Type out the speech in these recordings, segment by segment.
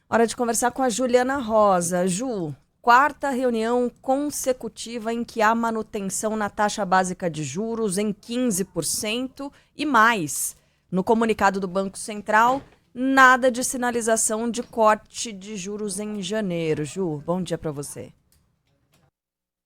Hora de conversar com a Juliana Rosa. Ju, quarta reunião consecutiva em que há manutenção na taxa básica de juros em 15% e mais. No comunicado do Banco Central, nada de sinalização de corte de juros em janeiro. Ju, bom dia para você.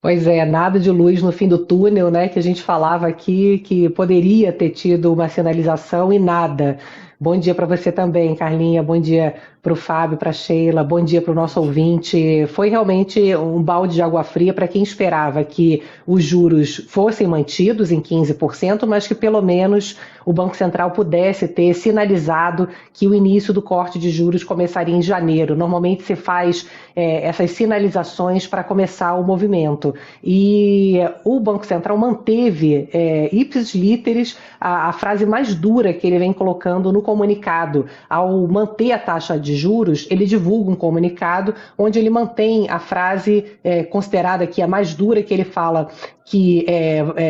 Pois é, nada de luz no fim do túnel, né? Que a gente falava aqui que poderia ter tido uma sinalização e nada. Bom dia para você também, Carlinha. Bom dia para o Fábio, para a Sheila. Bom dia para o nosso ouvinte. Foi realmente um balde de água fria para quem esperava que os juros fossem mantidos em 15%, mas que pelo menos o Banco Central pudesse ter sinalizado que o início do corte de juros começaria em janeiro. Normalmente se faz essas sinalizações para começar o movimento. E o Banco Central manteve, ipsis literis, a frase mais dura que ele vem colocando no comunicado. Ao manter a taxa de juros, ele divulga um comunicado onde ele mantém a frase considerada aqui a mais dura, que ele fala que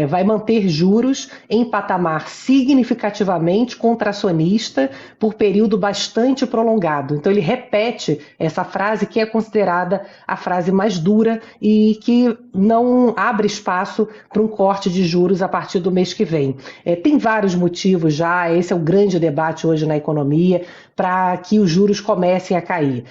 vai manter juros em patamar significativamente contracionista por período bastante prolongado. Então ele repete essa frase que é considerada a frase mais dura e que não abre espaço para um corte de juros a partir do mês que vem. Tem vários motivos já, esse é o grande debate hoje na economia, para que os juros comecem a cair.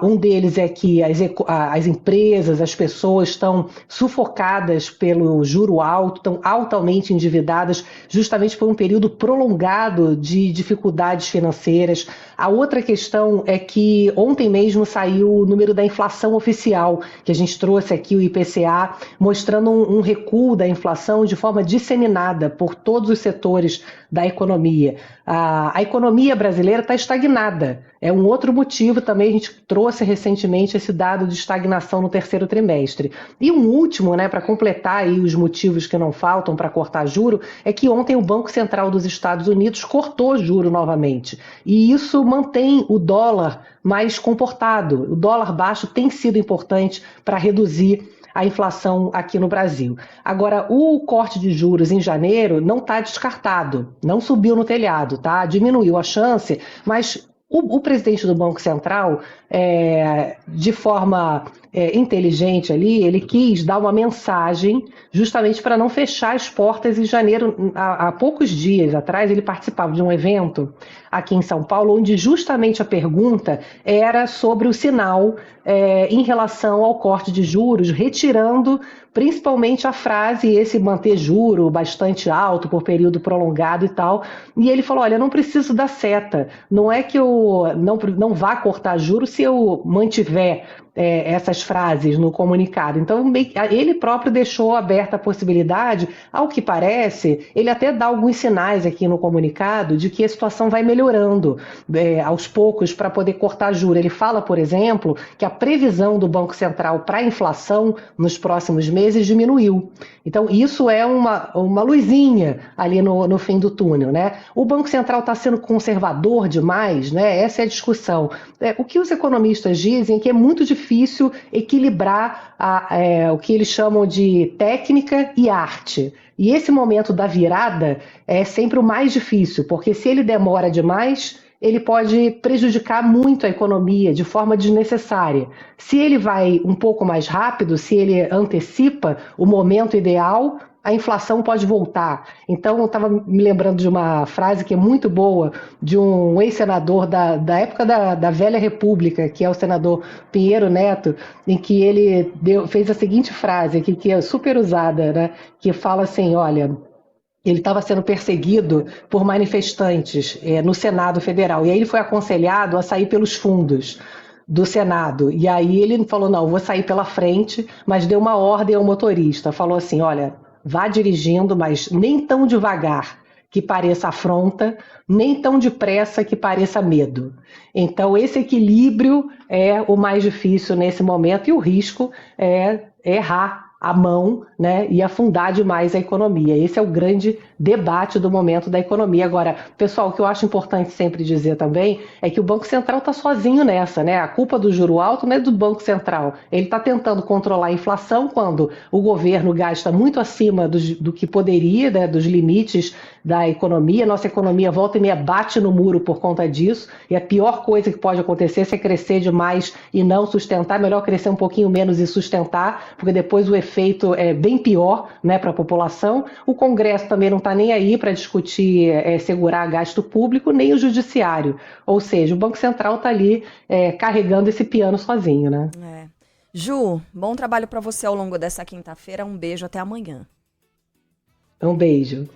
Um deles é que as empresas, as pessoas estão sufocadas pelo juro alto, estão altamente endividadas, justamente por um período prolongado de dificuldades financeiras. A outra questão é que ontem mesmo saiu o número da inflação oficial, que a gente trouxe aqui, o IPCA, mostrando um recuo da inflação de forma disseminada por todos os setores da economia. A economia brasileira está estagnada. É um outro motivo também, a gente trouxe recentemente esse dado de estagnação no terceiro trimestre. E um último, né, para completar aí os motivos que não faltam para cortar juro, é que ontem o Banco Central dos Estados Unidos cortou juro novamente. E isso mantém o dólar mais comportado. O dólar baixo tem sido importante para reduzir a inflação aqui no Brasil. Agora, o corte de juros em janeiro não está descartado, não subiu no telhado, tá? Diminuiu a chance, mas o presidente do Banco Central, de forma inteligente ali, ele quis dar uma mensagem justamente para não fechar as portas em janeiro. Há poucos dias atrás, ele participava de um evento aqui em São Paulo, onde justamente a pergunta era sobre o sinal em relação ao corte de juros, retirando principalmente a frase, esse manter juro bastante alto por período prolongado e tal. E ele falou, olha, não preciso da seta, não é que eu não vá cortar juros se eu mantiver essas frases no comunicado. Então, ele próprio deixou aberta a possibilidade, ao que parece, ele até dá alguns sinais aqui no comunicado de que a situação vai melhorando aos poucos para poder cortar juros. Ele fala, por exemplo, que a previsão do Banco Central para a inflação nos próximos meses diminuiu. Então, isso é uma luzinha ali no fim do túnel, né? O Banco Central está sendo conservador demais, né? Essa é a discussão. O que os economistas dizem é que é muito difícil equilibrar o que eles chamam de técnica e arte. E esse momento da virada é sempre o mais difícil, porque se ele demora demais, ele pode prejudicar muito a economia de forma desnecessária. Se ele vai um pouco mais rápido, se ele antecipa o momento ideal, a inflação pode voltar. Então, eu estava me lembrando de uma frase que é muito boa, de um ex-senador da época da Velha República, que é o senador Pinheiro Neto, em que ele fez a seguinte frase, que é super usada, né? Que fala assim, olha, ele estava sendo perseguido por manifestantes no Senado Federal. E aí ele foi aconselhado a sair pelos fundos do Senado. E aí ele falou, não, vou sair pela frente, mas deu uma ordem ao motorista. Falou assim, olha, vá dirigindo, mas nem tão devagar que pareça afronta, nem tão depressa que pareça medo. Então esse equilíbrio é o mais difícil nesse momento e o risco é errar a mão, né, e afundar demais a economia. Esse é o grande debate do momento da economia. Agora, pessoal, o que eu acho importante sempre dizer também é que o Banco Central está sozinho nessa, né? A culpa do juro alto não é do Banco Central. Ele está tentando controlar a inflação quando o governo gasta muito acima do que poderia, né, dos limites da economia. Nossa economia volta e meia bate no muro por conta disso, e a pior coisa que pode acontecer é crescer demais e não sustentar. É melhor crescer um pouquinho menos e sustentar, porque depois o efeito é bem pior, né, para a população. O Congresso também não está nem aí para discutir segurar gasto público, nem o Judiciário. Ou seja, o Banco Central está ali carregando esse piano sozinho, né? Ju, bom trabalho para você ao longo dessa quinta-feira. Um beijo, até amanhã. Um beijo.